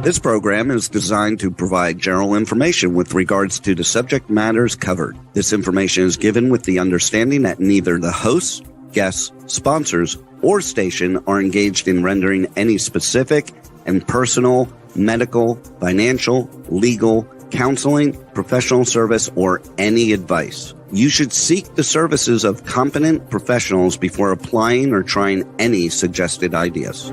This program is designed to provide general information with regards to the subject matters covered. This information is given with the understanding that neither the hosts, guests, sponsors, or station are engaged in rendering any specific and personal, medical, financial, legal, counseling, professional service, or any advice. You should seek the services of competent professionals before applying or trying any suggested ideas.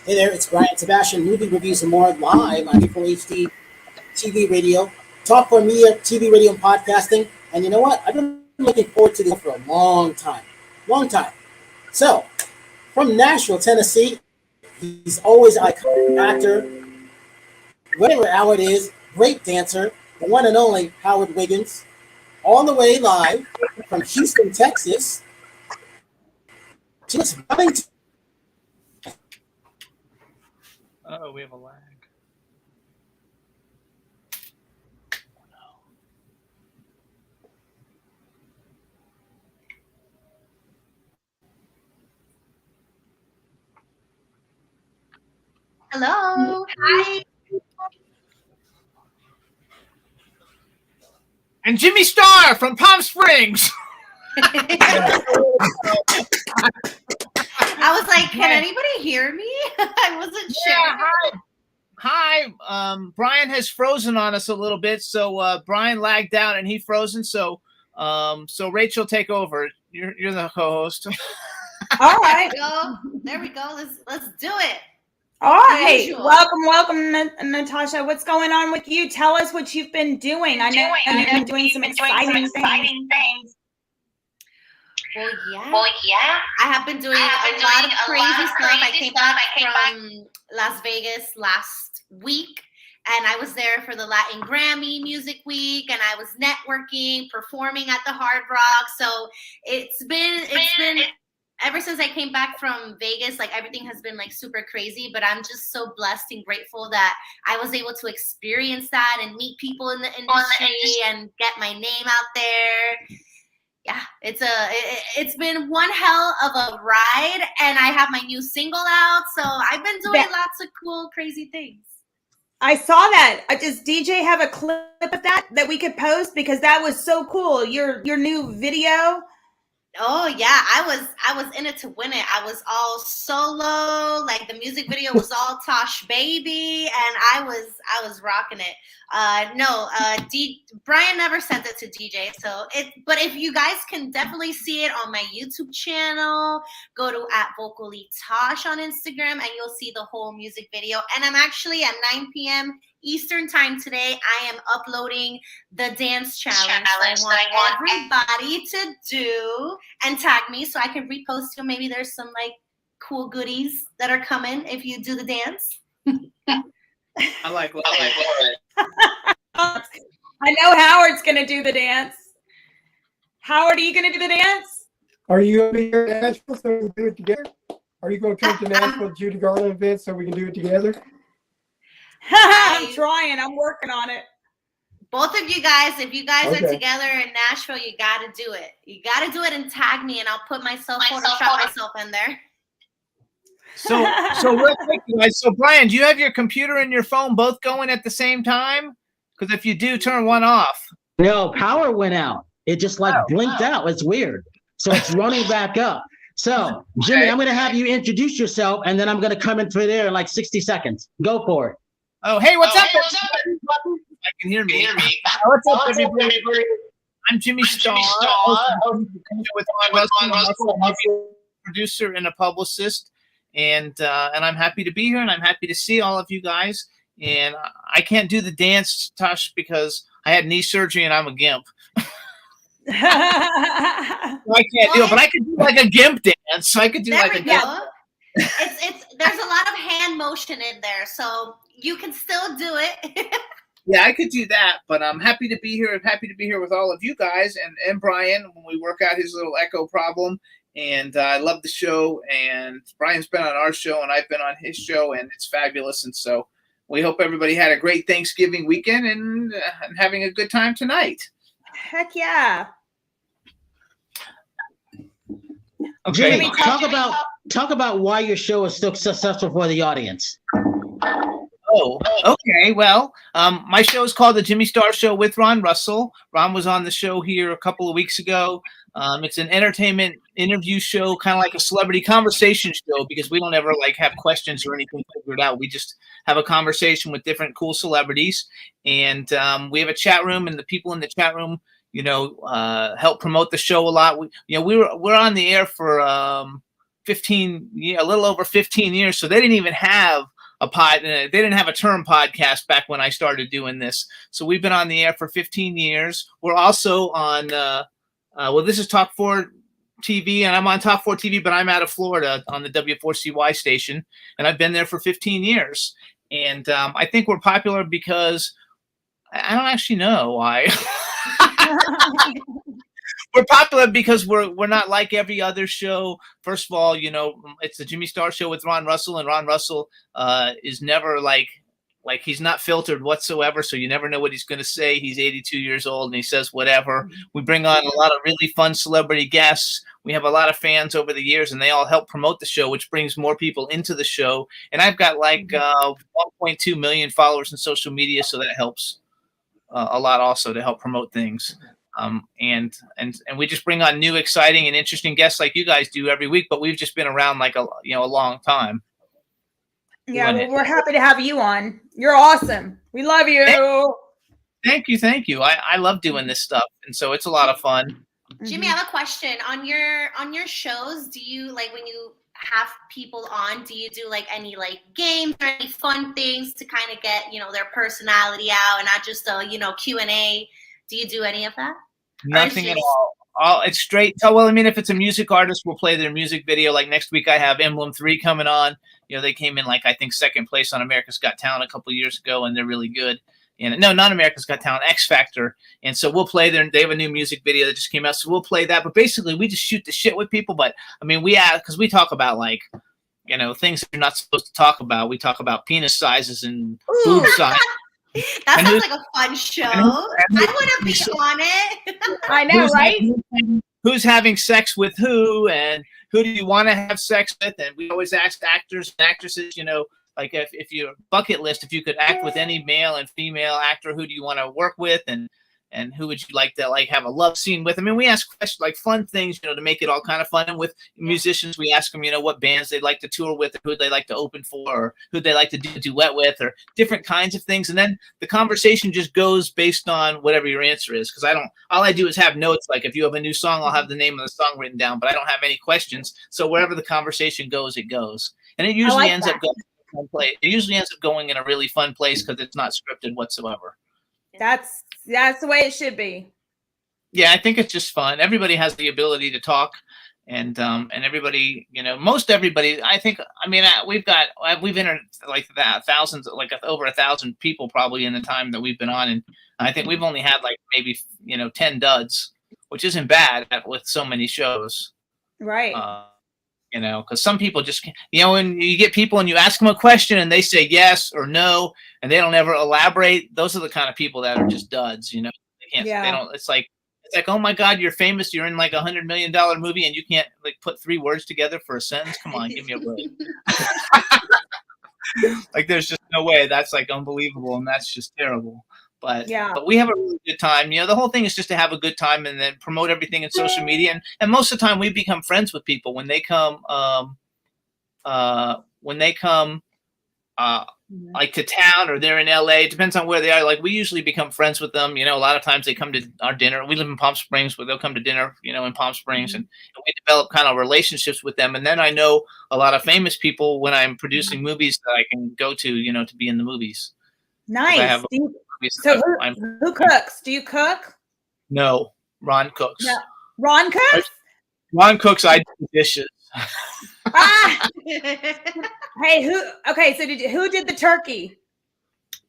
Hey there, it's Brian Sebastian, Movie Reviews and More, live on Full HD TV Radio, Talk for Media, TV, Radio, and Podcasting. And you know what? I've been looking forward to this for a long time. So, from Nashville, Tennessee, he's always an iconic actor, whatever hour it is, great dancer, the one and only Howard Wiggins, all the way live from Houston, Texas. Just running. Oh, we have a lag. Hello. Hi. And Jimmy Star from Palm Springs. I was like, can anybody hear me? I wasn't sure. Hi. Brian has frozen on us a little bit, so Brian lagged out and he frozen. So Rachel, take over. You're the co-host. All right. There we go. Let's do it. All right. Welcome, Natasha. What's going on with you? Tell us what you've been doing. I know you've been doing some exciting things. Well, yeah. I have been doing a lot of crazy stuff. I came back from Las Vegas last week, and I was there for the Latin Grammy Music Week, and I was networking, performing at the Hard Rock. So it's been ever since I came back from Vegas, like everything has been like super crazy, but I'm just so blessed and grateful that I was able to experience that and meet people in the industry and get my name out there. Yeah, it's been one hell of a ride, and I have my new single out, so I've been doing lots of cool, crazy things. I saw that. Does DJ have a clip of that we could post, because that was so cool? Your new video. Oh yeah, I was in it to win it. I was all solo, like the music video was all Tosh Baby, and I was rocking it. Brian never sent it to DJ, but if you guys can definitely see it on my YouTube channel, go to @VocallyTosh on Instagram, and you'll see the whole music video. And I'm actually at 9 p.m. Eastern time today, I am uploading the dance challenge. I want everybody to do and tag me so I can repost you. Maybe there's some like cool goodies that are coming if you do the dance. I like it. I know Howard's going to do the dance. Howard, are you going to do the dance? Are you going to be here in Nashville so we can do it together? Are you going to come to Nashville Judy Garland event so we can do it together? I'm trying. I'm working on it. Both of you guys, if you guys are together in Nashville, you got to do it. You got to do it and tag me, and I'll put Photoshop myself in there. So real quick, guys. So Brian, do you have your computer and your phone both going at the same time? Because if you do, turn one off. No, power went out. It just blinked out. It's weird. So it's running back up. So Jimmy, I'm going to have you introduce yourself, and then I'm going to come in through there in like 60 seconds. Go for it. Oh, hey, what's up? I can hear me. What's up, everybody? I'm Jimmy Star, with producer and a publicist, and I'm happy to be here, and I'm happy to see all of you guys. and I can't do the dance, Tosh, because I had knee surgery and I'm a gimp. I can't do it, but I could do like a gimp dance. I could do there like we a go. gimp. It's there's a lot of hand motion in there, so you can still do it. Yeah, I could do that, but I'm happy to be here. I'm happy to be here with all of you guys and Brian when we work out his little echo problem. And I love the show. And Brian's been on our show, and I've been on his show, and it's fabulous. And so we hope everybody had a great Thanksgiving weekend and having a good time tonight. Heck yeah. Okay. Jimmy, talk about why your show is so successful for the audience. Oh, okay. Well, my show is called The Jimmy Star Show with Ron Russell. Ron was on the show here a couple of weeks ago. It's an entertainment interview show, kind of like a celebrity conversation show, because we don't ever like have questions or anything figured out. We just have a conversation with different cool celebrities, and we have a chat room, and the people in the chat room, you know, help promote the show a lot. We're on the air for a little over 15 years, so they didn't even have they didn't have a term podcast back when I started doing this. So we've been on the air for 15 years. We're also on, this is Talk 4 TV, and I'm on Talk 4 TV, but I'm out of Florida on the W4CY station, and I've been there for 15 years. And I think we're popular because I don't actually know why. We're popular because we're not like every other show. First of all, you know, it's the Jimmy Star Show with Ron Russell, and Ron Russell is never like he's not filtered whatsoever, so you never know what he's going to say. He's 82 years old, and he says whatever. We bring on a lot of really fun celebrity guests. We have a lot of fans over the years, and they all help promote the show, which brings more people into the show. And I've got like 1.2 million followers in social media, so that helps a lot also to help promote things. And we just bring on new, exciting, and interesting guests like you guys do every week. But we've just been around like a long time. Yeah, well, we're happy to have you on. You're awesome. We love you. Thank you. I love doing this stuff, and so it's a lot of fun. Jimmy, I have a question. On your shows, do you like when you have people on? Do you do like any like games or any fun things to kind of get their personality out and not just a Q&A? Do you do any of that? Nothing at all. It's straight. Oh, well, I mean, if it's a music artist, we'll play their music video. Like next week, I have Emblem 3 coming on. They came in like, I think, second place on America's Got Talent a couple years ago, and they're really good. And no, not America's Got Talent, X Factor. And so we'll play their. They have a new music video that just came out, so we'll play that. But basically, we just shoot the shit with people. But I mean, because we talk about like, things that you're not supposed to talk about. We talk about penis sizes and boob size. That sounds like a fun show. I want to be on it. I know, right? Who's having sex with who, and who do you want to have sex with? And we always ask actors and actresses, like if your bucket list, if you could act with any male and female actor, who do you want to work with, and who would you like to like have a love scene with? I mean, we ask questions like fun things, to make it all kind of fun. And with musicians, we ask them, what bands they'd like to tour with, or who they like to open for, or who they like to do a duet with, or different kinds of things. And then the conversation just goes based on whatever your answer is. Because all I do is have notes. Like if you have a new song, I'll have the name of the song written down, but I don't have any questions. So wherever the conversation goes, it goes. And it usually ends up going in a fun place. It usually ends up going in a really fun place because it's not scripted whatsoever. That's the way it should be. Yeah, I think it's just fun. Everybody has the ability to talk, and everybody, most everybody. I think. I mean, we've entered like thousands, like over 1,000 people probably in the time that we've been on, and I think we've only had like maybe 10 duds, which isn't bad with so many shows. Right. Because some people just, when you get people and you ask them a question and they say yes or no, and they don't ever elaborate. Those are the kind of people that are just duds. They can't. They don't. It's like, oh my God, you're famous. You're in like $100 million movie, and you can't like put 3 words together for a sentence. Come on, give me a break. Like, there's just no way. That's like unbelievable, and that's just terrible. But we have a really good time. The whole thing is just to have a good time and then promote everything in social media. And most of the time we become friends with people when they come like to town, or they're in LA. It depends on where they are. Like we usually become friends with them. A lot of times they come to our dinner. We live in Palm Springs, where they'll come to dinner, in Palm Springs, and we develop kind of relationships with them. And then I know a lot of famous people when I'm producing movies that I can go to, to be in the movies. Nice. So who cooks? Do you cook? No, Ron cooks. No. Ron cooks? Ron cooks. I do the dishes. Hey, who did the turkey?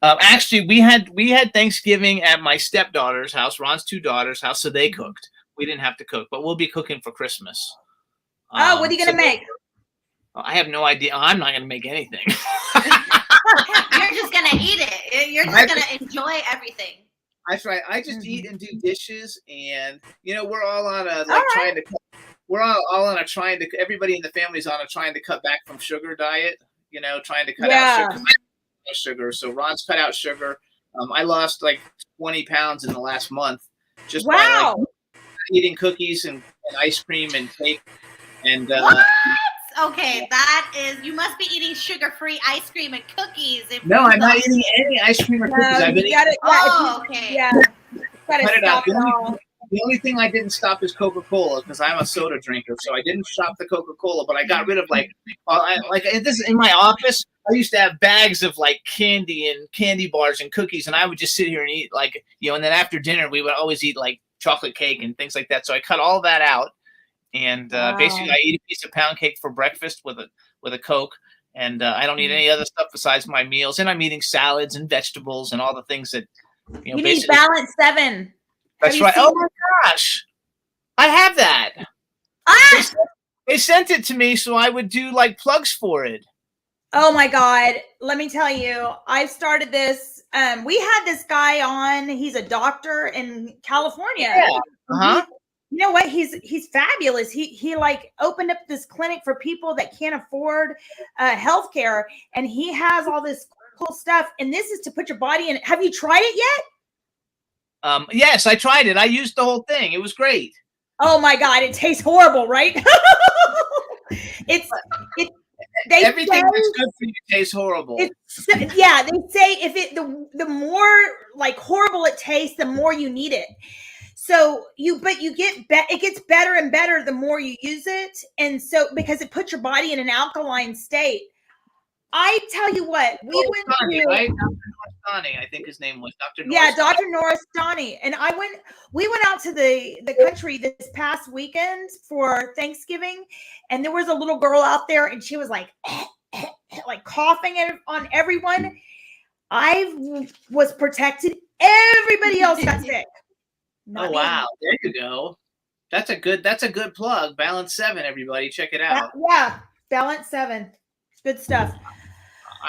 Actually, we had Thanksgiving at my stepdaughter's house, Ron's 2 daughters' house, so they cooked. We didn't have to cook, but we'll be cooking for Christmas. What are you gonna make? I have no idea. I'm not gonna make anything. You're just gonna eat it. You're just gonna enjoy everything. That's right. I just eat and do dishes, and we're all on a trying to. We're all on a trying to. Everybody in the family's on a trying to cut back from sugar diet. Trying to cut out sugar. So Ron's cut out sugar. I lost like 20 pounds in the last month just by eating cookies and ice cream and cake. And what? Okay, that is. You must be eating sugar-free ice cream and cookies. No, I'm not eating any ice cream or cookies. I've been eating. Okay. Yeah. Cut it out. The only thing I didn't stop is Coca-Cola because I'm a soda drinker, so I didn't stop the Coca-Cola. But I got rid of this in my office. I used to have bags of candy and candy bars and cookies, and I would just sit here and eat and then after dinner we would always eat chocolate cake and things like that. So I cut all that out, and basically I eat a piece of pound cake for breakfast with a Coke, and I don't eat any other stuff besides my meals. And I'm eating salads and vegetables and all the things that you need. Balance 7. That's right. Oh my gosh, I have that. They sent it to me so I would do plugs for it. Oh my God. Let me tell you, I've started this. We had this guy on. He's a doctor in California. Yeah. Uh-huh. You know what? He's fabulous. He opened up this clinic for people that can't afford healthcare, and he has all this cool stuff. And this is to put your body in. Have you tried it yet? Yes, I tried it. I used the whole thing. It was great. Oh my God, it tastes horrible, right? Everything that's good for you tastes horrible. They say if the more horrible it tastes, the more you need it. So it gets better and better the more you use it, and so because it puts your body in an alkaline state. I tell you what, we went to right? Dr. Norstani, I think his name was Dr. Norstani. Yeah, Dr. Norstani. And we went out to the country this past weekend for Thanksgiving, and there was a little girl out there, and she was coughing on everyone. I was protected. Everybody else got sick. Oh wow, there you go. That's a good plug. Balance 7, everybody, check it out. Yeah, Balance 7. Good stuff.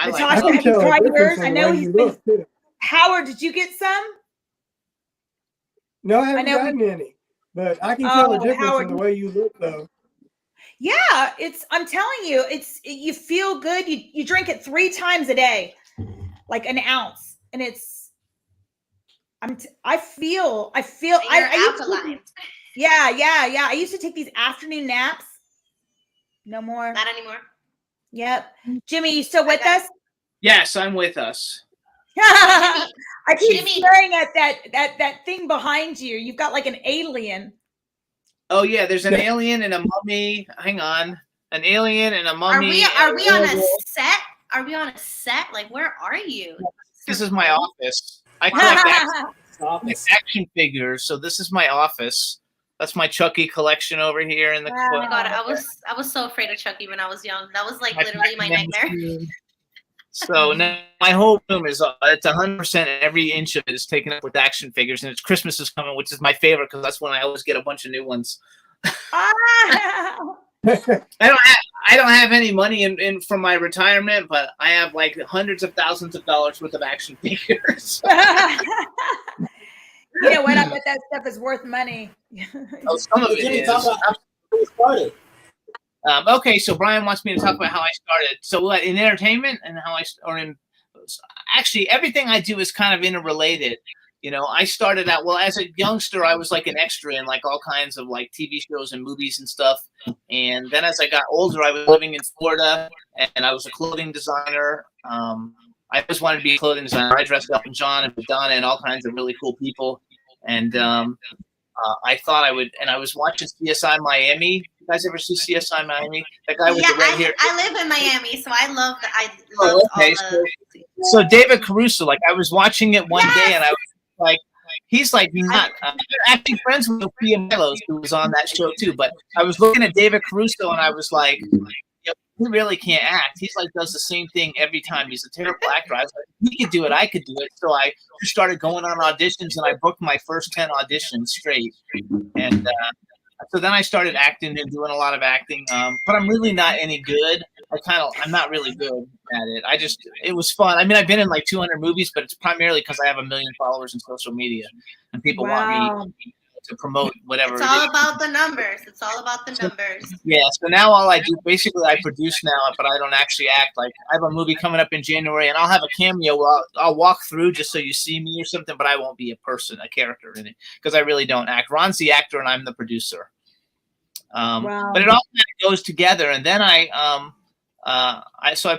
Natasha, have you tried yours? I know he's been. Howard, did you get some? No, I haven't gotten any, but I can tell the difference in the way you look, though. Yeah, I'm telling you, you feel good. You drink it 3 times a day, like an ounce, and I feel. Alkaline. Yeah. I used to take these afternoon naps. No more. Not anymore. Yep. Jimmy, you still with us? Yes, I'm with us. I keep staring at that thing behind you. You've got an alien. Oh yeah, there's an alien and a mummy. Hang on. An alien and a mummy. Are we on a set? Are we on a set? Where are you? This is my office. I collect action figures, so this is my office. That's my Chucky collection over here in the. Oh my God, I was so afraid of Chucky when I was young. That was literally my nightmare. So now my whole room is it's 100%. Every inch of it is taken up with action figures, and it's Christmas is coming, which is my favorite because that's when I always get a bunch of new ones. Ah! I don't have any money in from my retirement, but I have hundreds of thousands of dollars worth of action figures. You know what? I bet that stuff is worth money. Oh, some of it is. Okay, so Brian wants me to talk about how I started. So in entertainment and actually everything I do is kind of interrelated. I started out, as a youngster, I was an extra in all kinds of TV shows and movies and stuff. And then as I got older, I was living in Florida and I was a clothing designer. I always wanted to be a clothing designer. I dressed up in John and Madonna and all kinds of really cool people. And I thought I would, and I was watching CSI Miami guys ever see CSI Miami? That guy with the red hair. I live in Miami, so I love that. I Oh, love okay. all the. So David Caruso, like I was watching it one day, and I was like, he's like not actually friends with Sophia Milos, who was on that show too. But I was looking at David Caruso, and I was like, he really can't act. He's like does the same thing every time. He's a terrible actor. I was like, he could do it, I could do it. So I just started going on auditions, and I booked my first 10 auditions straight. And so then I started acting and doing a lot of acting. But I'm really not any good. I'm not really good at it. It was fun. I mean, I've been in like 200 movies, but it's primarily because I have 1 million followers in social media, and people want me to promote whatever. It's all about the numbers. It's all about the numbers. Yeah. So now all I do, basically, I produce now, but I don't actually act. Like I have a movie coming up in January, and I'll have a cameo where I'll walk through just so you see me or something, but I won't be a character in it because I really don't act. Ron's the actor, and I'm the producer. But it all kind of goes together. And then I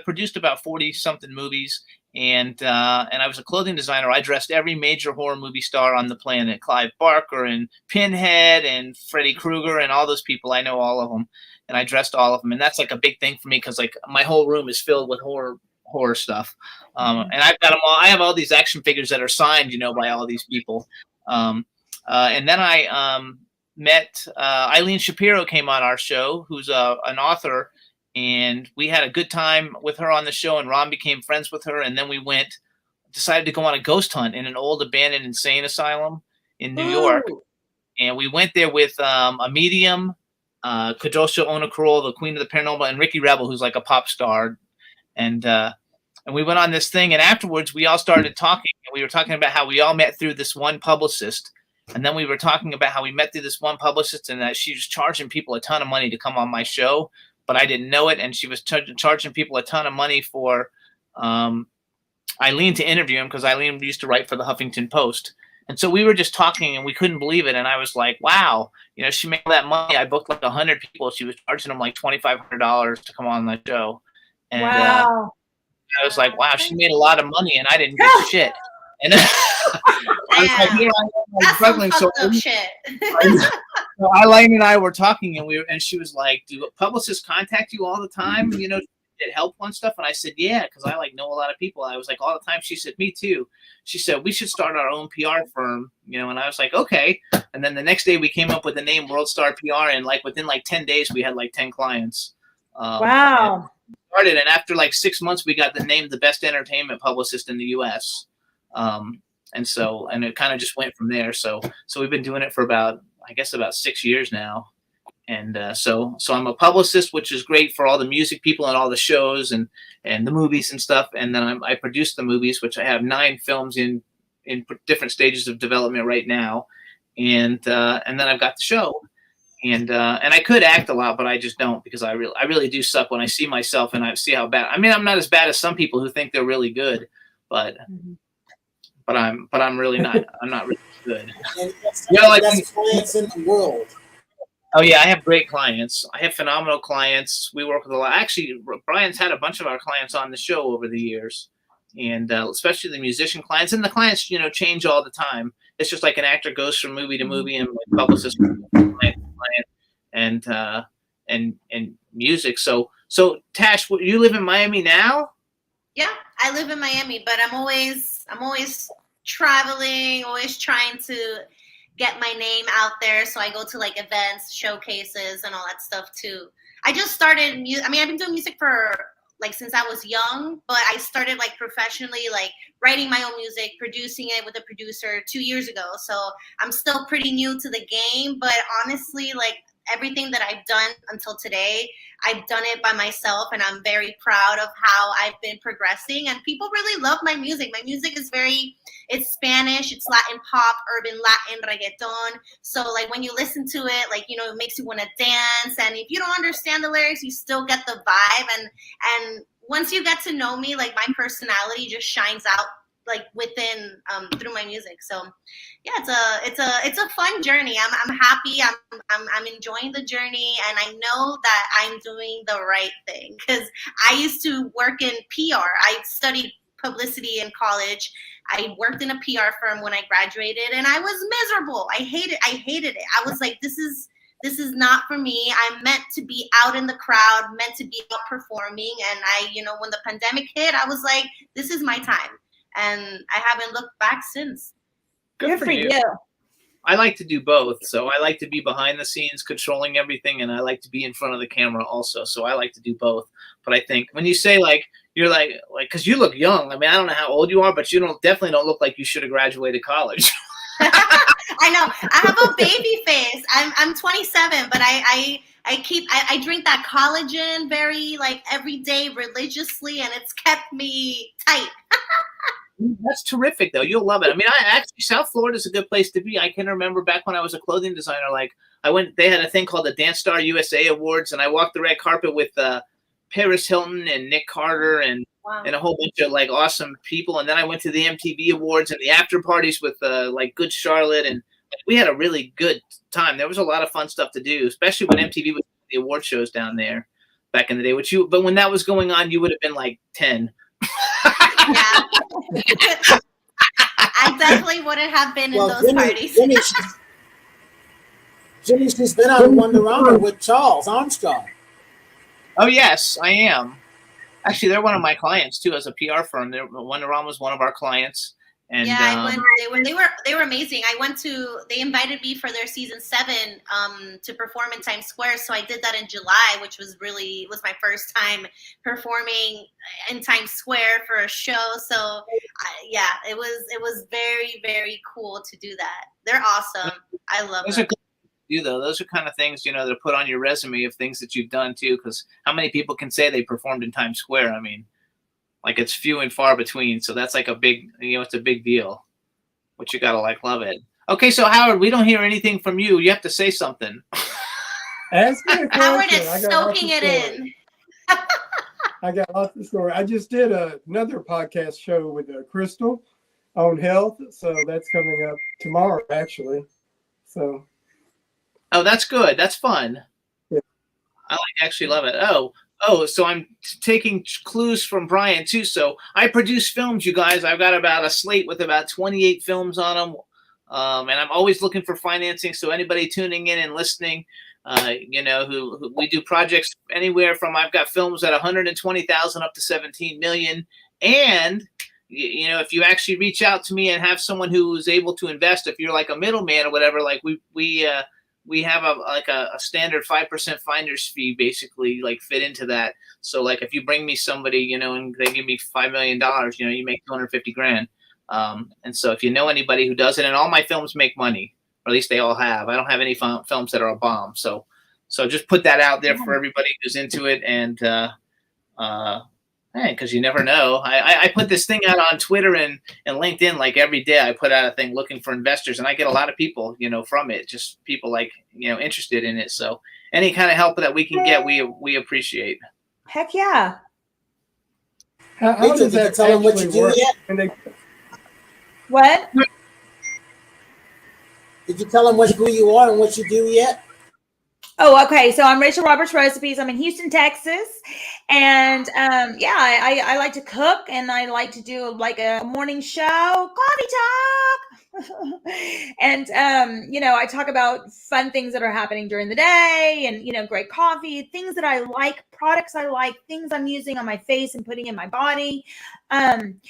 produced about 40 something movies, and I was a clothing designer. I dressed every major horror movie star on the planet: Clive Barker and Pinhead and Freddy Krueger and all those people. I know all of them, and I dressed all of them. And that's like a big thing for me because like my whole room is filled with horror stuff. And I've got them all. I have all these action figures that are signed, by all these people. And then I met Eileen Shapiro came on our show, who's an author. And we had a good time with her on the show, and Ron became friends with her. And then we decided to go on a ghost hunt in an old abandoned insane asylum in New York. And we went there with a medium, Kadosha Onokuro, the queen of the paranormal, and Ricky Rebel, who's like a pop star. And we went on this thing, and afterwards we all started talking. And we were talking about how we all met through this one publicist. And then we were talking about how we met through this one publicist, and that she was charging people a ton of money to come on my show. But I didn't know it, and she was charging people a ton of money for Eileen to interview him because Eileen used to write for the Huffington Post. And so we were just talking, and we couldn't believe it. And I was like, wow, she made all that money. I booked like 100 people. She was charging them like $2,500 to come on the show. And I was like, wow, she made a lot of money, and I didn't get shit. And I was like, yeah, I'm struggling. So Eileen and I were talking, and she was like, "Do publicists contact you all the time? Get help on stuff?" And I said, "Yeah, because I know a lot of people." I was like, "All the time." She said, "Me too." She said, "We should start our own PR firm," And I was like, "Okay." And then the next day, we came up with the name World Star PR, and within 10 days, we had 10 clients. Wow! And after 6 months, we got the name the best entertainment publicist in the U.S. And it kind of just went from there. So we've been doing it for about 6 years now. And so I'm a publicist, which is great for all the music people and all the shows and the movies and stuff. And then I produce the movies, which I have 9 films in different stages of development right now. And then I've got the show. And I could act a lot, but I just don't, because I really do suck when I see myself and I see how bad. I mean, I'm not as bad as some people who think they're really good, but I'm really not. I'm not really good. And that's clients in the world. Oh yeah, I have great clients. I have phenomenal clients. We work with a lot. Actually, Brian's had a bunch of our clients on the show over the years, and especially the musician clients. And the clients, change all the time. It's just like an actor goes from movie to movie, and publicist client and music. So Tash, you live in Miami now? Yeah, I live in Miami, but I'm always traveling, always trying to get my name out there. So I go to events, showcases, and all that stuff too. I just started music. I mean, I've been doing music for since I was young, but I started professionally, writing my own music, producing it with a producer 2 years ago. So I'm still pretty new to the game, but honestly, everything that I've done until today, I've done it by myself, and I'm very proud of how I've been progressing, and people really love my music. My music is it's Spanish, it's Latin pop, urban Latin, reggaeton. So when you listen to it, it makes you want to dance, and if you don't understand the lyrics, you still get the vibe, and once you get to know me, my personality just shines out within through my music. So yeah, it's a fun journey. I'm happy. I'm enjoying the journey, and I know that I'm doing the right thing, because I used to work in PR. I studied publicity in college. I worked in a PR firm when I graduated, and I was miserable. I hated it. I was like, this is this is not for me. I'm meant to be out in the crowd, meant to be out performing. And when the pandemic hit, I was like, this is my time. And I haven't looked back since. Good for you. I like to do both. So I like to be behind the scenes controlling everything, and I like to be in front of the camera also. So I like to do both. But I think when you say you're like because you look young. I mean, I don't know how old you are, but you definitely don't look like you should have graduated college. I know. I have a baby face. I'm 27, but I drink that collagen very every day religiously, and it's kept me tight. That's terrific, though. You'll love it. I mean, South Florida is a good place to be. I can remember back when I was a clothing designer, they had a thing called the Dance Star USA Awards, and I walked the red carpet with Paris Hilton and Nick Carter and a whole bunch of awesome people. And then I went to the MTV Awards and the after parties with Good Charlotte, and we had a really good time. There was a lot of fun stuff to do, especially when MTV was the award shows down there back in the day. But when that was going on, you would have been 10. Yeah. I definitely wouldn't have been in those parties. Jimmy's been on Wonderama with Charles Armstrong. Oh yes, I am. Actually, they're one of my clients too, as a PR firm. Wonderama was one of our clients. And I went. They were amazing. They invited me for their season 7 to perform in Times Square. So I did that in July, which was my first time performing in Times Square for a show. So it was very, very cool to do that. They're awesome. I love them. Those are kind of things to put on your resume of things that you've done too, because how many people can say they performed in Times Square? I mean, it's few and far between. So that's a big, it's a big deal, but you gotta love it. Okay, so Howard, we don't hear anything from you. You have to say something. Ask me a question. Howard is soaking it in. I got lots of story. I just did another podcast show with Crystal on health, so that's coming up tomorrow, actually. So. Oh, that's good. That's fun. Yeah. I actually love it. Oh, so I'm taking clues from Brian too. So I produce films, you guys. I've got about a slate with about 28 films on them. And I'm always looking for financing. So anybody tuning in and listening, who we do projects anywhere from, I've got films at 120,000 up to 17 million. And, if you actually reach out to me and have someone who is able to invest, if you're a middleman or whatever, we have a standard 5% finder's fee, basically, fit into that. So if you bring me somebody, and they give me $5 million, you make $250,000. And so if you know anybody who does it, and all my films make money, or at least they all have. I don't have any films that are a bomb. So just put that out there for everybody who's into it. And because you never know. I put this thing out on Twitter and LinkedIn every day. I put out a thing looking for investors, and I get a lot of people, from it. Just people interested in it. So any kind of help that we can get, we appreciate. Heck yeah. How does that tell them what you do yet? What? Did you tell them who you are and what you do yet? Oh, okay. So I'm Rachel Roberts Recipes. I'm in Houston, Texas. And I like to cook, and I like to do a morning show, coffee talk. And, I talk about fun things that are happening during the day and, great coffee, things that I like, products I like, things I'm using on my face and putting in my body. And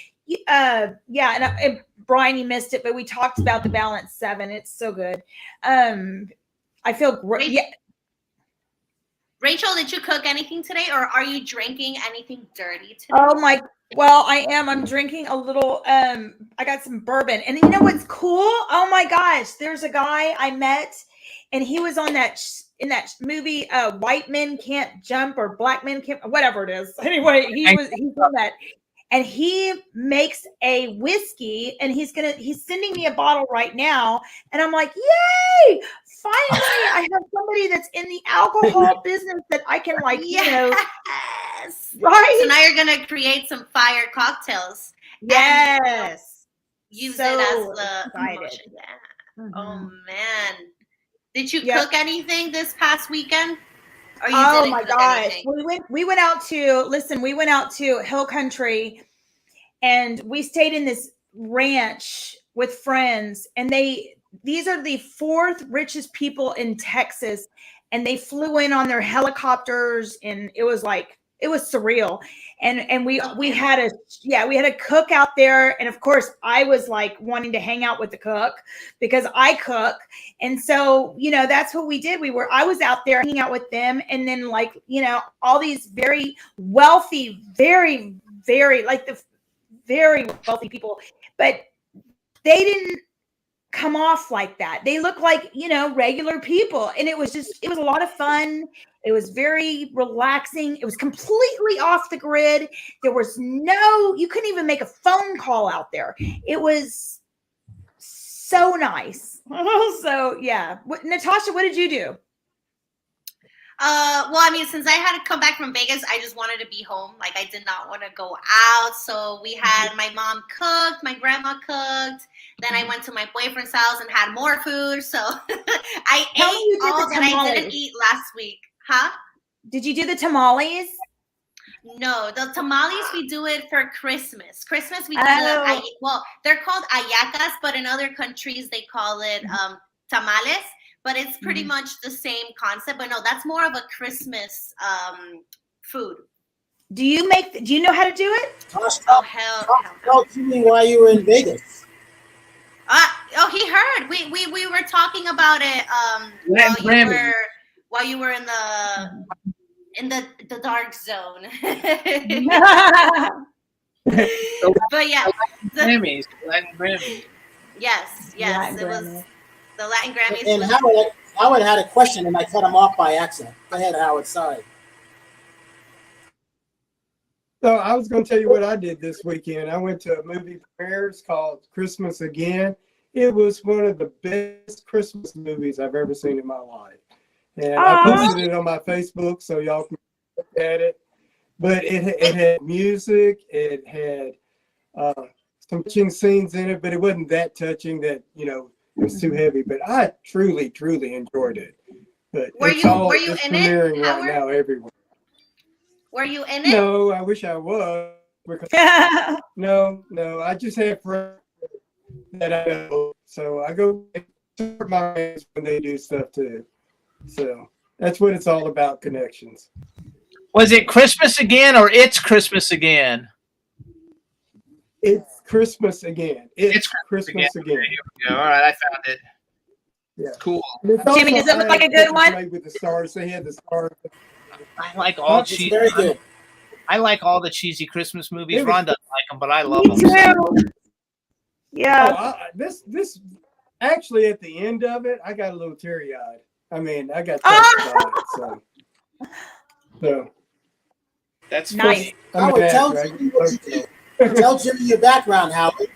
Brian, you missed it, but we talked about the Balance 7. It's so good. I feel great. Yeah. Rachel, did you cook anything today, or are you drinking anything dirty today? Oh my, well, I am. I'm drinking a little, I got some bourbon. And you know what's cool? Oh my gosh, there's a guy I met, and he was on in that movie, White Men Can't Jump, or Black Men Can't, whatever it is. Anyway, he's on that. And he makes a whiskey, and he's sending me a bottle right now. And I'm like, yay! Finally, I have somebody that's in the alcohol business that I can yes. Right? So now you're gonna create some fire cocktails. Yes. Use it as the promotion. Yeah. Mm-hmm. Oh man, did you cook anything this past weekend? Oh my gosh, we went out to Hill Country, and we stayed in this ranch with friends, and they these are the fourth richest people in Texas, and they flew in on their helicopters, and it was surreal. And we had a cook out there, and of course I was like wanting to hang out with the cook because I cook. And so, that's what we did. I was out there hanging out with them, and then all these very wealthy, very, very the very wealthy people, but they didn't come off like that. They look like, regular people. And it was a lot of fun. It was very relaxing. It was completely off the grid. There was you couldn't even make a phone call out there. It was so nice. So yeah. Natasha, what did you do? Well, I mean, since I had to come back from Vegas, I just wanted to be home. Like, I did not want to go out. So we had my mom cooked, my grandma cooked. Then I went to my boyfriend's house and had more food. So I ate all that I didn't eat last week. Huh? Did you do the tamales? No, the tamales, we do it for Christmas. Christmas, we do well, they're called ayacas, but in other countries, they call it tamales. But it's pretty much the same concept. But no, that's more of a Christmas food. Do you know how to do it? Oh, hell. Tell Jimmy why you were in Vegas. He heard. We were talking about it while you were in the dark zone. But yeah. Grammys, Latin Grammys. Yes, it was the Latin Grammys. And Howard had a question, and I cut him off by accident. Go ahead, Howard. Sorry. So I was going to tell you what I did this weekend. I went to a movie premiere. It's called Christmas Again. It was one of the best Christmas movies I've ever seen in my life. And I posted it on my Facebook so y'all can look at it. But it had music. It had some touching scenes in it, but it wasn't that touching that, it was too heavy. But I truly, truly enjoyed it. But were you in it, right Howard? now everywhere. Were you in it? No, I wish I was. Because no, I just have friends that I know. So I go support my friends when they do stuff too. So that's what it's all about, connections. Was it Christmas Again or It's Christmas Again? It's Christmas Again. It's Christmas again. Here we go. All right, I found it. Yeah. Cool. Jimmy, does it look like a good one? With the stars, they had the stars. I like all cheesy. Very good. I like all the cheesy Christmas movies. Ron doesn't like them, but I love them. Too. Yeah. This actually at the end of it, I got a little teary-eyed. I mean, I got touched by it. So that's nice. Howard, tell Jimmy your background, Howard.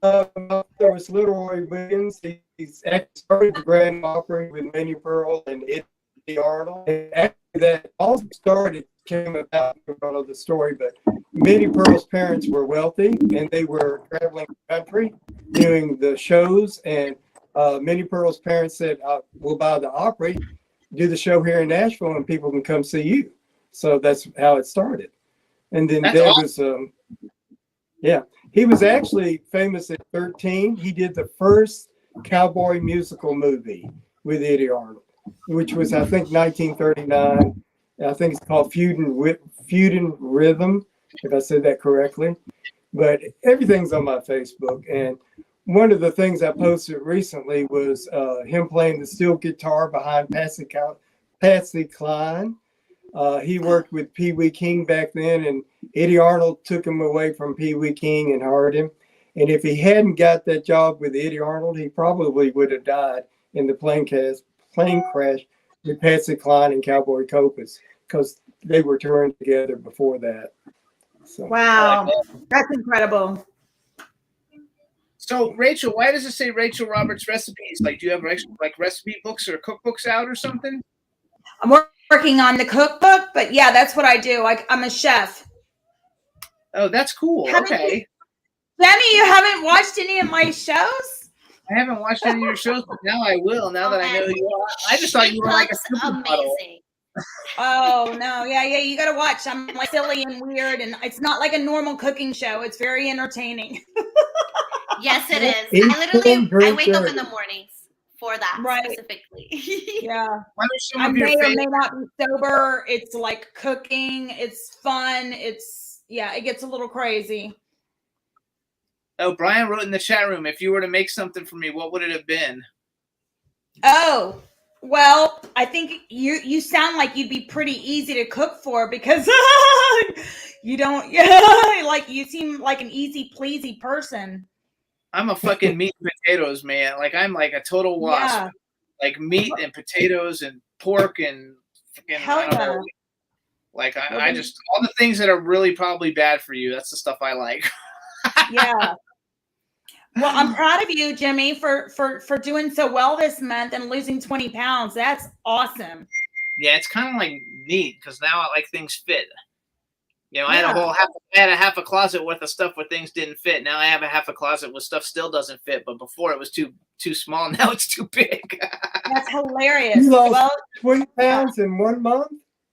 There was Leroy Wiggins. He's started the Grand Opry with Minnie Pearl and Eddie Arnold. And after that, all came about the story. But Minnie Pearl's parents were wealthy, and they were traveling the country doing the shows. And Minnie Pearl's parents said, "We'll buy the Opry, do the show here in Nashville, and people can come see you." So that's how it started. And then there was he was actually famous at 13. He did the first cowboy musical movie with Eddie Arnold, which was, I think, 1939. I think it's called Feudin' Rhythm, if I said that correctly. But everything's on my Facebook. And one of the things I posted recently was him playing the steel guitar behind Patsy Cline. He worked with Pee Wee King back then, and Eddie Arnold took him away from Pee Wee King and hired him. And if he hadn't got that job with Eddie Arnold, he probably would have died in the plane crash with Patsy Cline and Cowboy Copas, because they were touring together before that. So. Wow, that's incredible. So, Rachel, why does it say Rachel Roberts Recipes? Like, do you have recipe books or cookbooks out or something? I'm working on the cookbook, but yeah, that's what I do. I'm a chef. Oh, that's cool. Okay. Sammy, you haven't watched any of my shows? I haven't watched any of your shows, but now I will. Now that I know you are, I just thought you were like a amazing. Oh no, yeah, you gotta watch. I'm like silly and weird, and it's not like a normal cooking show. It's very entertaining. Yes, it is. Eat I literally drink I wake up in sugar. the mornings for that Right. specifically. Yeah. What are some I of your may or may favorite? not be sober. It's like cooking. It's fun. It gets a little crazy. Oh, Brian wrote in the chat room, if you were to make something for me, what would it have been? Oh, well, I think you sound like you'd be pretty easy to cook for because you don't like you seem like an easy pleasy person. I'm a fucking meat and potatoes man. Like I'm like a total wasp. Yeah. Like meat and potatoes and pork and fucking Hell I don't know. Like I just all the things that are really probably bad for you. That's the stuff I like. Yeah. Well, I'm proud of you, Jimmy, for doing so well this month and losing 20 pounds. That's awesome. Yeah, it's kind of like neat because now I like things fit. You know, I Yeah. had a half a closet worth of stuff where things didn't fit. Now I have a half a closet where stuff still doesn't fit. But before it was too small. Now it's too big. That's hilarious. You lost Well, 20 pounds in 1 month?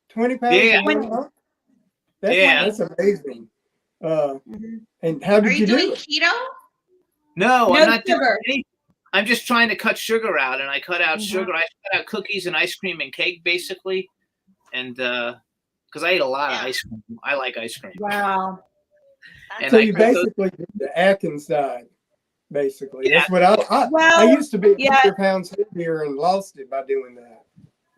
20 pounds Yeah. in 1 month? Yeah. That's amazing. mhm. And how Are did you you do doing it? keto? No, No I'm not doing sugar. anything. I'm just trying to cut sugar out, and I cut out Mhm. sugar. I cut out cookies and ice cream and cake, basically, and because I eat a lot of ice cream. I like ice cream. Wow. And So I you cut those- basically did the Atkins diet, basically. Yeah. That's what I Well, used to be yeah. 100 pounds heavier and lost it by doing that.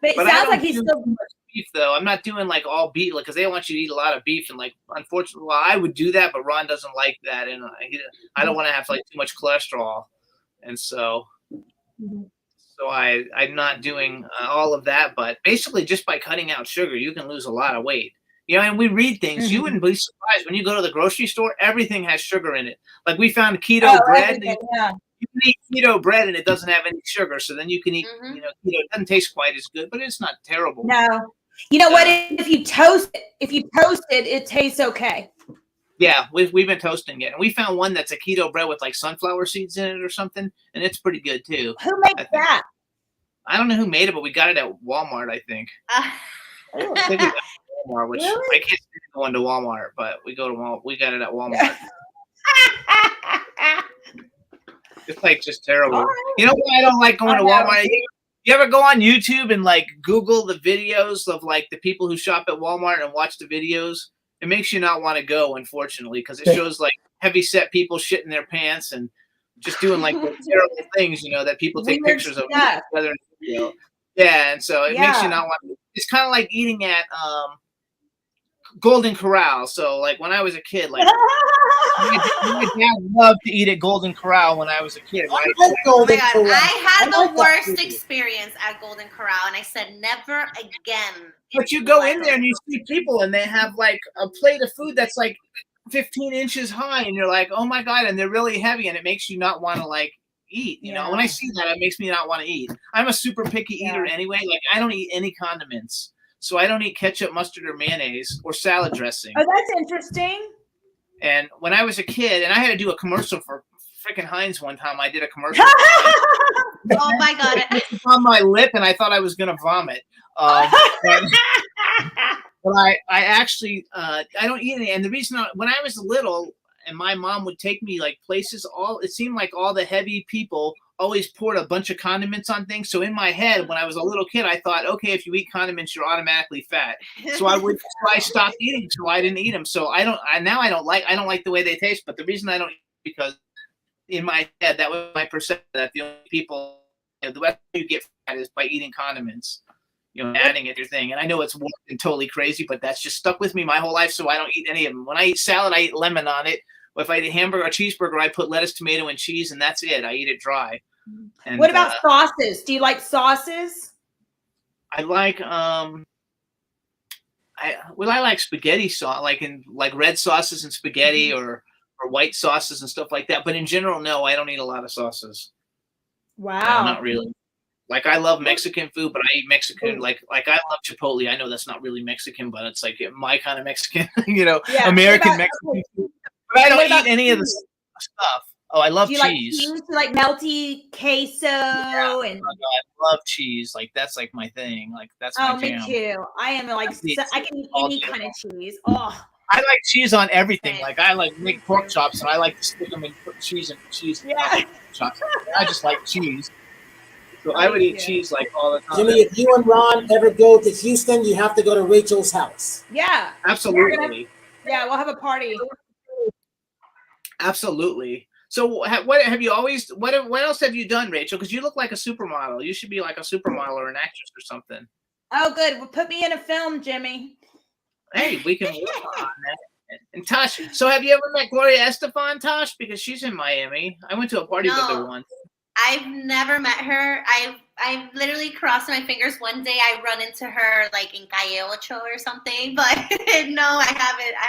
But it But I sounds don't like he's do still too much beef though. I'm not doing like all beef because they want you to eat a lot of beef, and like unfortunately, well, I would do that, but Ron doesn't like that, and I don't want to have like too much cholesterol, and so Mhm. I'm not doing all of that. But basically, just by cutting out sugar, you can lose a lot of weight. You know, and we read things. You Mhm. wouldn't be surprised when you go to the grocery store. Everything has sugar in it. Like we found keto Oh, bread. everything, yeah. You can eat keto bread and it doesn't have any sugar, so then you can eat. Mhm. You know, keto. It doesn't taste quite as good, but it's not terrible. No. You know what? If you toast it, it tastes okay. Yeah, we've been toasting it, and we found one that's a keto bread with like sunflower seeds in it or something, and it's pretty good too. Who makes think. that? I don't know who made it, but we got it at Walmart, I think. I think we got it at Walmart, which Really? I can't stand going to Walmart, but we go to Walmart. We got it at Walmart. It's like just terrible. All right. You know why I don't like going I to know. Walmart? You ever go on YouTube and like Google the videos of like the people who shop at Walmart and watch the videos? It makes you not want to go, unfortunately, because it shows like heavy set people shitting their pants and just doing like the terrible things, you know, that people take Weird pictures of stuff. together in the video. Yeah, and so it makes Yeah. you not want to. It's kind of like eating at Golden Corral. So like when I was a kid, like my dad loved to eat at Golden Corral when I was a kid. I Right? like Oh my Golden God, Corral. I had I the like that worst food. experience at Golden Corral, and I said never again. But you go in there and you see people, and they have like a plate of food that's like 15 inches high, and you're like, oh my God, and they're really heavy, and it makes you not want to like eat. You know, when I see that, it makes me not want to eat. I'm a super picky eater anyway. Like I don't eat any condiments. So I don't eat ketchup, mustard, or mayonnaise or salad dressing. Oh, that's interesting. And when I was a kid, and I had to do a commercial for freaking Heinz one time, I did a commercial. Oh my God. It was on my lip, and I thought I was gonna vomit. But I actually I don't eat any. And the reason when I was little, and my mom would take me like places, it seemed like all the heavy people always poured a bunch of condiments on things. So in my head, when I was a little kid, I thought, okay, if you eat condiments, you're automatically fat. So I stopped eating, so I didn't eat them. So I don't like the way they taste. But the reason I don't eat because in my head, that was my perception that the only people, the way you get fat is by eating condiments, adding it to your thing. And I know it's totally crazy, but that's just stuck with me my whole life. So I don't eat any of them. When I eat salad, I eat lemon on it. If I eat a hamburger or cheeseburger, I put lettuce, tomato, and cheese, and that's it. I eat it dry. And, what about sauces? Do you like sauces? I like I like spaghetti sauce, like red sauces and spaghetti or white sauces and stuff like that. But in general, no, I don't eat a lot of sauces. Wow. No, not really. Like I love Mexican food, but I eat Mexican like I love Chipotle. I know that's not really Mexican, but it's like my kind of Mexican, American Mexican food. But I don't eat any of the stuff. Oh, I love cheese. Like cheese? Like melty queso and I love cheese. Like that's like my thing. Like that's my jam. Me too. I am like I can eat any kind of cheese. Oh, I like cheese on everything. Same. Like I like make pork chops, and I like to stick them and put cheese and Yeah. chops. I just like cheese, so I would eat cheese like all the time. Jimmy, if you and Ron ever go to Houston, you have to go to Rachel's house. Yeah. Absolutely. Yeah, we'll have a party. Absolutely. So what have you always? What else have you done, Rachel? Because you look like a supermodel. You should be like a supermodel or an actress or something. Oh, good. Well, put me in a film, Jimmy. Hey, we can work on that. And Tosh, so have you ever met Gloria Estefan, Tosh? Because she's in Miami. I went to a party with her once. I've never met her. I've literally crossed my fingers. One day I run into her like in Calle Ocho or something, but no, I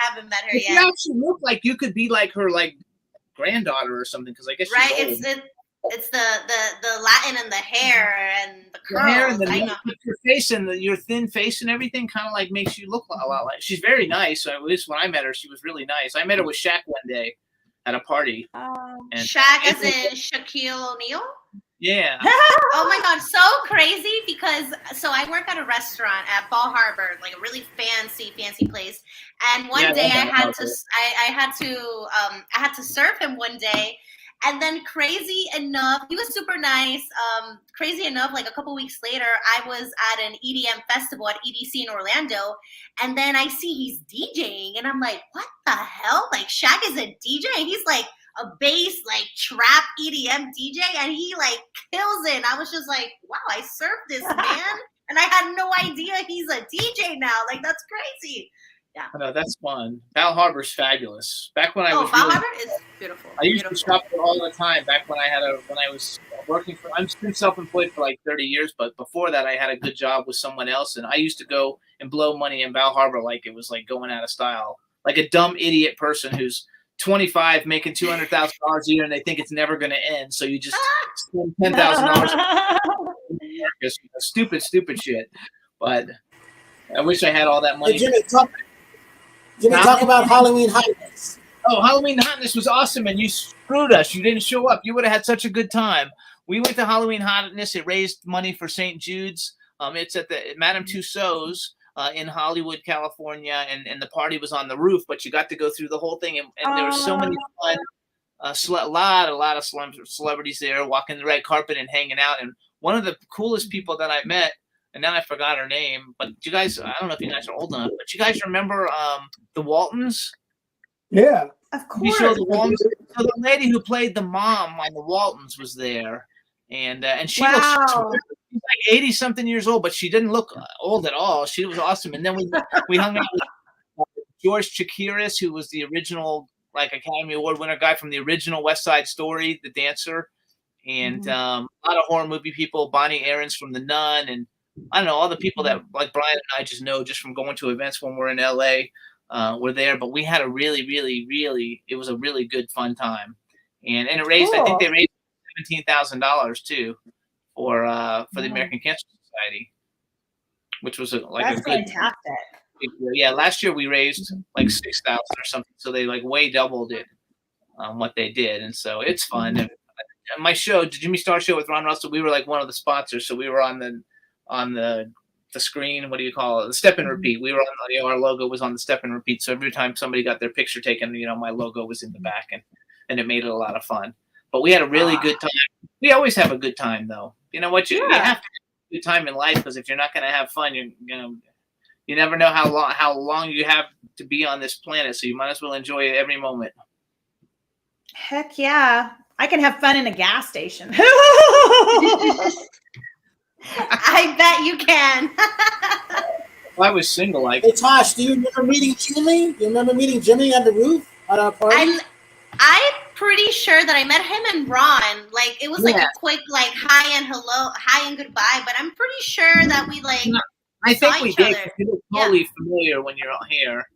haven't met her yet. You actually look like you could be like her like granddaughter or something, because I guess right. She's old. It's the Latin and the hair and the curls. The hair and your face and your thin face and everything kind of like makes you look a lot like. She's very nice. At least when I met her, she was really nice. I met her with Shaq one day at a party. Shaq as in Shaquille O'Neal? Yeah. Oh my God, so crazy because so I work at a restaurant at Ball Harbor, like a really fancy place. And one day I had to serve him one day. And then crazy enough, he was super nice. Crazy enough, like a couple weeks later, I was at an EDM festival at EDC in Orlando. And then I see he's DJing. And I'm like, what the hell? Like Shaq is a DJ? And he's like a bass, like trap EDM DJ. And he like kills it. And I was just like, wow, I served this man. And I had no idea he's a DJ now. Like, that's crazy. Yeah. No, that's fun. Bal Harbor's fabulous. Back when I was Bal Harbor is beautiful. I used to shop there all the time. Back when I was working for, I'm been self-employed for like 30 years, but before that I had a good job with someone else, and I used to go and blow money in Bal Harbor like it was like going out of style, like a dumb idiot person who's 25 making $200,000 a year, and they think it's never going to end. So you just spend $10,000. Stupid shit. But I wish I had all that money. Hey, Jimmy, talk about Halloween Hotness. Oh, Halloween Hotness was awesome, and you screwed us. You didn't show up. You would have had such a good time. We went to Halloween Hotness. It raised money for St. Jude's. It's at the Madame Tussauds in Hollywood, California, and the party was on the roof, but you got to go through the whole thing, and there were so many fun, a lot of celebrities there walking the red carpet and hanging out. And one of the coolest people that I met, and now I forgot her name, but you guys, I don't know if you guys are old enough, but you guys remember the Waltons? Yeah. Of course. So the lady who played the mom on the Waltons was there, and she looks she's like 80-something years old, but she didn't look old at all. She was awesome. And then we hung out with George Chakiris, who was the original like Academy Award winner guy from the original West Side Story, the dancer, and a lot of horror movie people, Bonnie Aarons from The Nun, and I don't know, all the people that like Brian and I just know just from going to events when we're in LA were there. But we had a really it was a really good fun time, and it raised I think they raised $17,000 too for the American Cancer Society, which was That's fantastic. Yeah, last year we raised like 6,000 or something, so they like way doubled it what they did, and so it's fun. And my show, the Jimmy Star Show with Ron Russell, we were like one of the sponsors, so we were on the screen. What do you call it? The step and repeat. We were on our logo was on the step and repeat. So every time somebody got their picture taken, my logo was in the back, and it made it a lot of fun. But we had a really good time. We always have a good time, though. You know what? You have to have a good time in life, because if you're not going to have fun, you never know how long you have to be on this planet. So you might as well enjoy every moment. Heck yeah. I can have fun in a gas station. I bet you can. If I was single, Hey, Tosh, do you remember meeting Jimmy? You remember meeting Jimmy on the roof at our party? I'm pretty sure that I met him and Ron. Like, it was like a quick, like, hi and hello, hi and goodbye. But I'm pretty sure that we, like, I think saw we each did. other. You look totally familiar when you're here.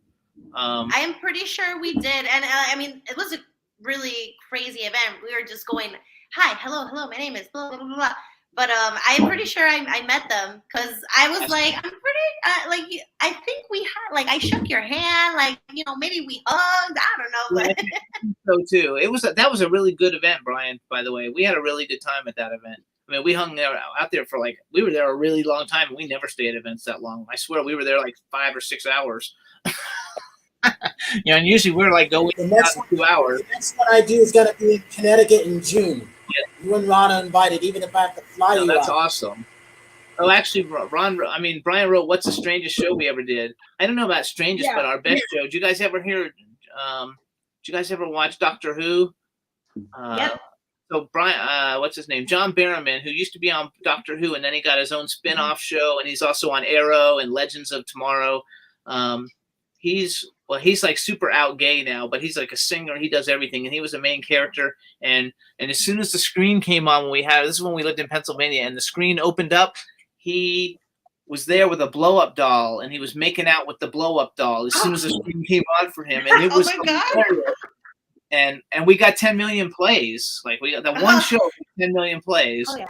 I am pretty sure we did. And, I mean, it was a really crazy event. We were just going, hi, hello, my name is blah, blah, blah, blah. But I'm pretty sure I met them, because I was like, I'm pretty, I think we had, like, I shook your hand, like, maybe we hugged, I don't know. But. Yeah, I think so too. That was a really good event, Brian, by the way. We had a really good time at that event. I mean, we hung out there for we were there a really long time, and we never stay at events that long. I swear we were there like 5 or 6 hours. You know, and usually we're like going The next one, 2 hours. the next one I do is going to be in Connecticut in June. Yeah. You and Ron are invited, even if I have to fly you That's out. awesome. Oh, actually, Brian wrote, "What's the strangest show we ever did?" I don't know about strangest, but our best show. Did you guys ever hear? Did you guys ever watch Doctor Who? Yep. So Brian, what's his name? John Barrowman, who used to be on Doctor Who, and then he got his own spin-off show, and he's also on Arrow and Legends of Tomorrow. He's like super out gay now, but he's like a singer. He does everything, and he was a main character. And as soon as the screen came on, this is when we lived in Pennsylvania, and the screen opened up, he was there with a blow-up doll, and he was making out with the blow-up doll as soon as the screen came on for him, and it was hilarious. And we got 10 million plays. Like we got that one show, 10 million plays. Oh, yeah.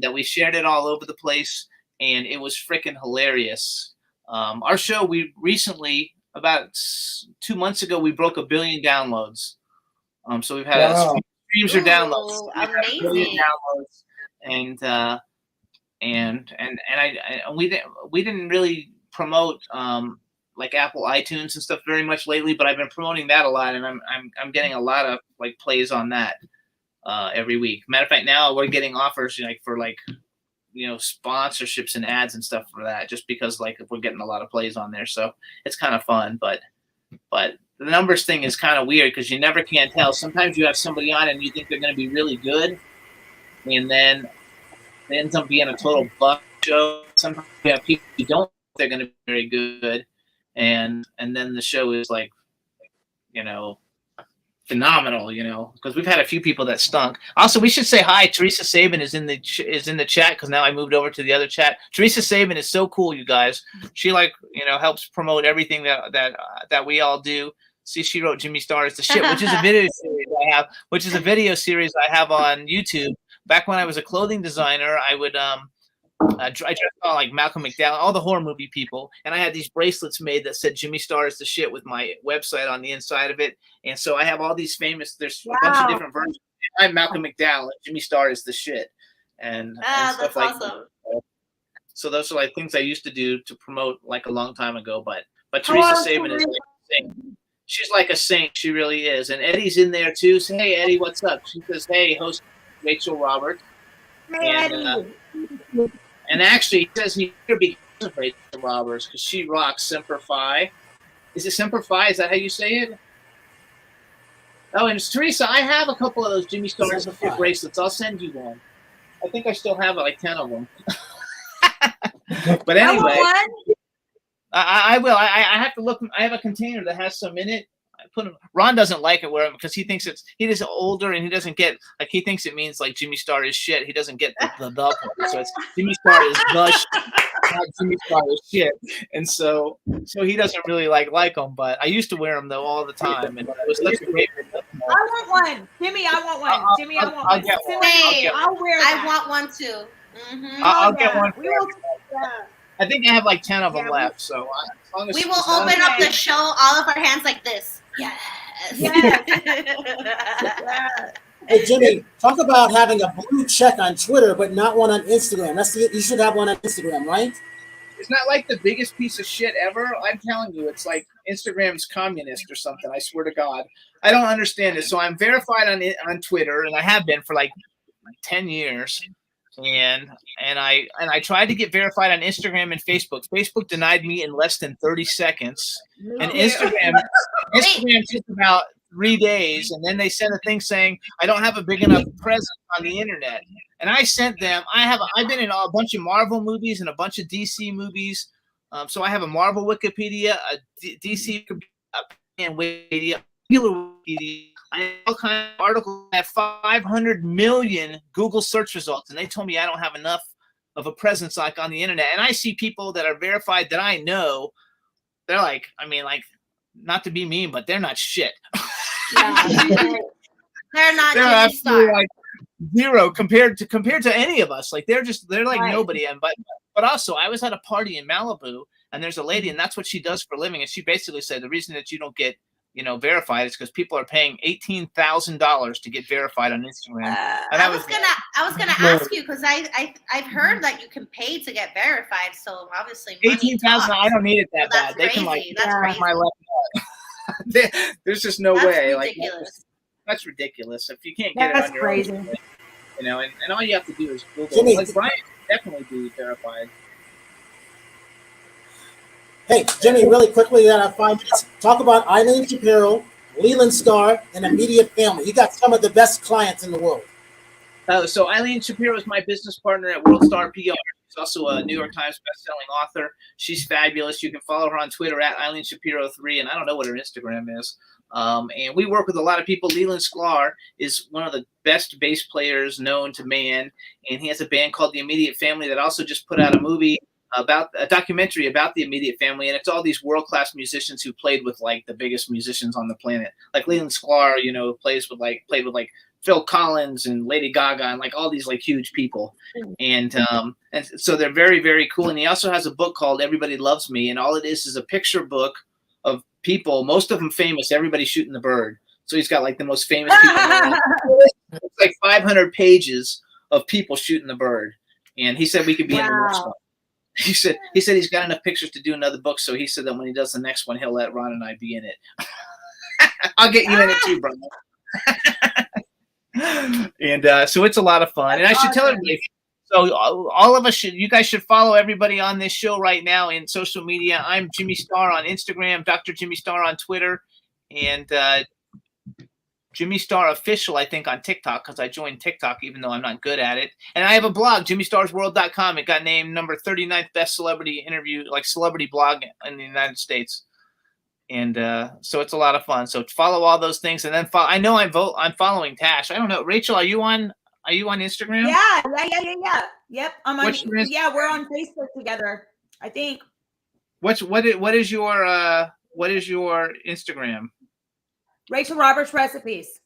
That we shared it all over the place, and it was freaking hilarious. Our show, we recently, about 2 months ago, we broke 1 billion downloads. So we've had streams or downloads. Amazing. 1 billion downloads, and we didn't really promote like Apple iTunes and stuff very much lately, but I've been promoting that a lot, and I'm getting a lot of like plays on that every week. Matter of fact, now we're getting offers like for like, you know, sponsorships and ads and stuff for that, just because like we're getting a lot of plays on there, so it's kind of fun. But the numbers thing is kind of weird because you never can tell. Sometimes you have somebody on and you think they're going to be really good, and then it ends up being a total buck show. Sometimes you have people who don't think they're going to be very good, and then the show is like, you know, phenomenal, you know, because we've had a few people that stunk. Also, we should say hi. Teresa Sabin is in the chat because now I moved over to the other chat. Teresa Sabin is so cool, you guys. She helps promote everything that we all do. See, she wrote Jimmy Star is the shit, which is a video series I have on YouTube. Back when I was a clothing designer, I would I dressed all like Malcolm McDowell, all the horror movie people, and I had these bracelets made that said Jimmy Star is the shit with my website on the inside of it. And so I have all these famous, there's a bunch of different versions. I'm Malcolm McDowell, and Jimmy Star is the shit. And stuff that's like awesome. that. So those are like things I used to do to promote like a long time ago. But Teresa Sabin is like a saint. She's like a saint. She really is. And Eddie's in there too. Say, hey, Eddie, what's up? She says, hey, host Rachel Roberts. And actually, he says he here because of Rachel Roberts because she rocks Semper Fi. Is it Semper Fi? Is that how you say it? Oh, and it's Teresa. I have a couple of those Jimmy Stars bracelets. I'll send you one. I think I still have like 10 of them. But anyway, I will. I have to look. I have a container that has some in it. Ron doesn't like it because he thinks he is older and he doesn't get like he thinks it means like Jimmy Star is shit. He doesn't get the part. So it's Jimmy Star is the shit, not Jimmy Star is shit. And so he doesn't really like them. But I used to wear them though all the time, and it was such a great. I want one, Jimmy. I want one, Jimmy. I want one. I'll wear that. I want one too. Mm-hmm. I'll get one. I think I have like 10 of them left. So as long as we will open up the show, all of our hands like this. Yes. Hey Jimmy, talk about having a blue check on Twitter, but not one on Instagram. You should have one on Instagram, right? It's not like the biggest piece of shit ever. I'm telling you, it's like Instagram's communist or something. I swear to God, I don't understand it. So I'm verified on Twitter, and I have been for like 10 years. And I tried to get verified on Instagram and Facebook. Facebook denied me in less than 30 seconds. And Instagram took about 3 days, and then they sent a thing saying I don't have a big enough presence on the internet. And I sent them. I've been in a bunch of Marvel movies and a bunch of DC movies. So I have a Marvel Wikipedia, a DC and Wikipedia, Wikipedia. I have all kinds of articles that have 500 million Google search results, and they told me I don't have enough of a presence like on the internet. And I see people that are verified that I know. They're like, I mean, like, not to be mean, but they're not shit. Yeah, they're not. They're absolutely like zero compared to any of us. Like they're like right. Nobody. And but also, I was at a party in Malibu, and there's a lady, and that's what she does for a living. And she basically said the reason that you don't get verified is because people are paying $18,000 to get verified on Instagram. And I was gonna ask you because I've heard that you can pay to get verified. So obviously, 18,000. I don't need it that bad. That's They crazy. can like That's crazy. my left There's just no That's way. ridiculous. That's ridiculous. If you can't get That's it on your crazy. own, and all you have to do is Google. Jimmy, Like Brian definitely be verified. Hey, Jimmy, really quickly, we got 5 minutes. Talk about Eileen Shapiro, Leland Starr, and Immediate Family. You got some of the best clients in the world. So Eileen Shapiro is my business partner at World Star PR. She's also a New York Times bestselling author. She's fabulous. You can follow her on Twitter at Eileen Shapiro3, and I don't know what her Instagram is. And we work with a lot of people. Leland Sklar is one of the best bass players known to man, and he has a band called The Immediate Family that also just put out a movie about a documentary about the Immediate Family, and it's all these world-class musicians who played with like the biggest musicians on the planet. Like Leland Sklar, played with like Phil Collins and Lady Gaga and like all these like huge people, and so they're very, very cool. And he also has a book called Everybody Loves Me, and all it is a picture book of people, most of them famous, everybody shooting the bird. So he's got like the most famous people in the world. It's like 500 pages of people shooting the bird, and he said we could be in the next one. He said he's got enough pictures to do another book, so he said that when he does the next one, he'll let Ron and I be in it. I'll get you in it too, brother. And so it's a lot of fun. And I should tell everybody, so all of us you guys should follow everybody on this show right now in social media. I'm Jimmy Star on Instagram, Dr. Jimmy Star on Twitter, and Jimmy Star Official, I think, on TikTok, because I joined TikTok even though I'm not good at it. And I have a blog, JimmyStarsWorld.com. It got named number 39th best celebrity blog in the United States. And so it's a lot of fun. So follow all those things, and then I know I'm following Tash. I don't know, Rachel, are you on Instagram? Yeah. Yep. I'm on. What's Yeah, we're on Facebook together, I think. What is your Instagram? Rachel Roberts Recipes.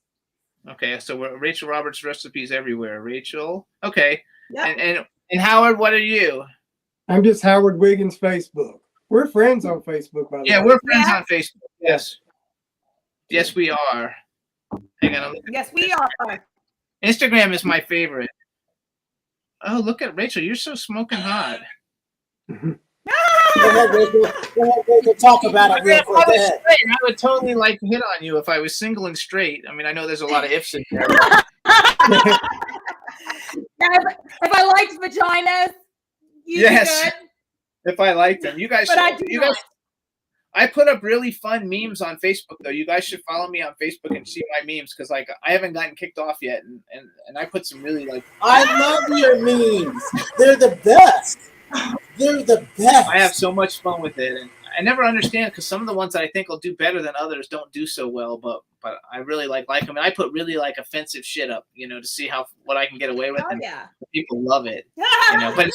Okay, so we're Rachel Roberts Recipes everywhere. Rachel. Okay. Yep. And Howard, what are you? I'm just Howard Wiggins Facebook. We're friends on Facebook, by the way. Yeah, we're friends on Facebook. Yes. Yes, we are. Hang on. Yes, we are. Instagram is my favorite. Oh, look at Rachel. You're so smoking hot. Go ahead, Rachel. Talk about it real quick. I would totally like to hit on you if I was single and straight. I mean, I know there's a lot of ifs in there. If I liked vaginas, yes. Good. If I liked them, you guys. But I do not. I put up really fun memes on Facebook, though. You guys should follow me on Facebook and see my memes, because like I haven't gotten kicked off yet, and I put some really like. I love your memes. They're the best. They're the best. I have so much fun with it, and I never understand, because some of the ones that I think will do better than others don't do so well, but I really like them. And I put really like offensive shit up, to see what I can get away with, and people love it. But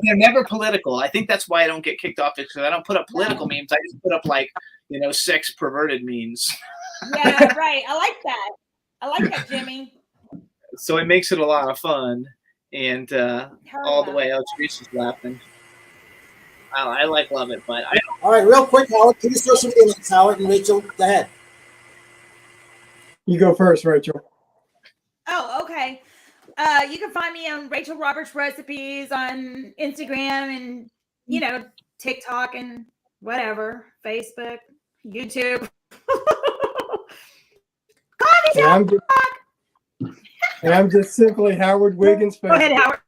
they're never political. I think that's why I don't get kicked off, because I don't put up political memes. I just put up like sex perverted memes. Yeah, right. I like that, Jimmy. So it makes it a lot of fun, and all the way out, Teresa's laughing. I love it, but all right, real quick, Howard, give us social media links, Howard and Rachel. Go ahead. You go first, Rachel. Oh, okay. You can find me on Rachel Roberts Recipes on Instagram and TikTok and whatever, Facebook, YouTube. I'm just simply Howard Wiggins Facebook. Go ahead, Howard.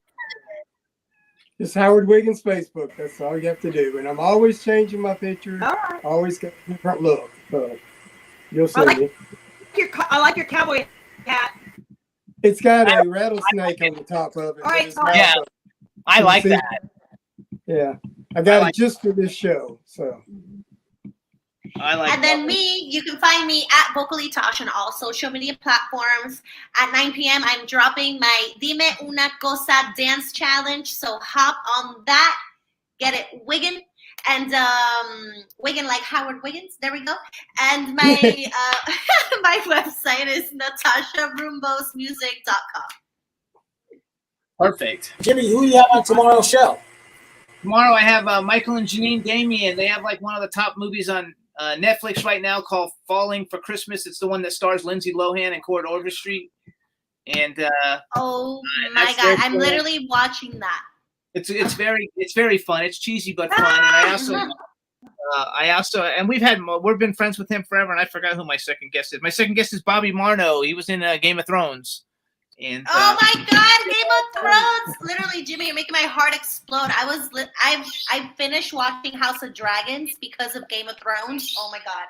Just Howard Wiggins Facebook. That's all you have to do. And I'm always changing my pictures. All right. Always got a different look. So you'll see me. I like your cowboy hat. It's got a rattlesnake on the top of it. All right, yeah, I like that. Yeah, I got it just for this show. So. And then me, you can find me at Vocally Tosh on all social media platforms. At 9 p.m., I'm dropping my Dime Una Cosa dance challenge. So hop on that, get it wiggin', and wiggin' like Howard Wiggins. There we go. And my my website is NathashaRumbosmusic.com. Perfect. Jimmy, who do you have on tomorrow's show? Tomorrow I have Michael and Janine Damian. They have like one of the top movies on Netflix right now called Falling for Christmas. It's the one that stars Lindsay Lohan and Cord Overstreet. And oh my God, I'm literally watching that. It's very fun. It's cheesy but fun. And I also we've been friends with him forever, and I forgot who my second guest is. My second guest is Bobby Marno. He was in Game of Thrones. And oh my God, Game of Thrones! Literally, Jimmy, you're making my heart explode. I finished watching House of Dragons because of Game of Thrones. Oh my God!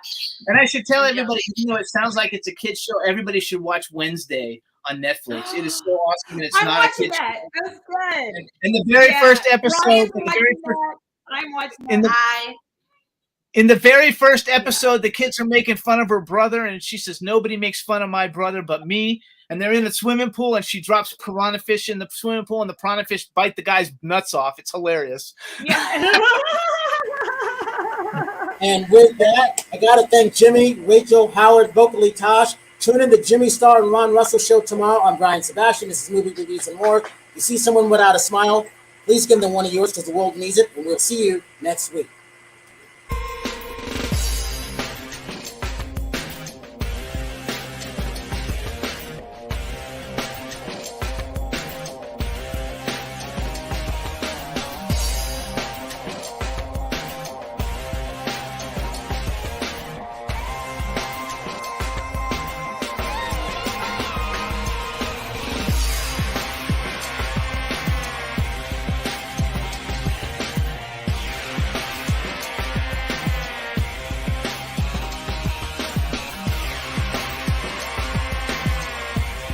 And I should tell everybody, it sounds like it's a kid's show. Everybody should watch Wednesday on Netflix. It is so awesome, and it's not a kid's show. That's good. And the very first episode, I'm watching that. In the very first episode, the kids are making fun of her brother, and she says, "Nobody makes fun of my brother but me." And they're in the swimming pool, and she drops piranha fish in the swimming pool, and the piranha fish bite the guy's nuts off. It's hilarious. Yeah. And with that, I got to thank Jimmy, Rachel, Howard, vocally Tosh. Tune in to Jimmy Star and Ron Russell show tomorrow. I'm Brian Sebastian. This is Movie Reviews and More. You see someone without a smile, please give them one of yours because the world needs it. And we'll see you next week.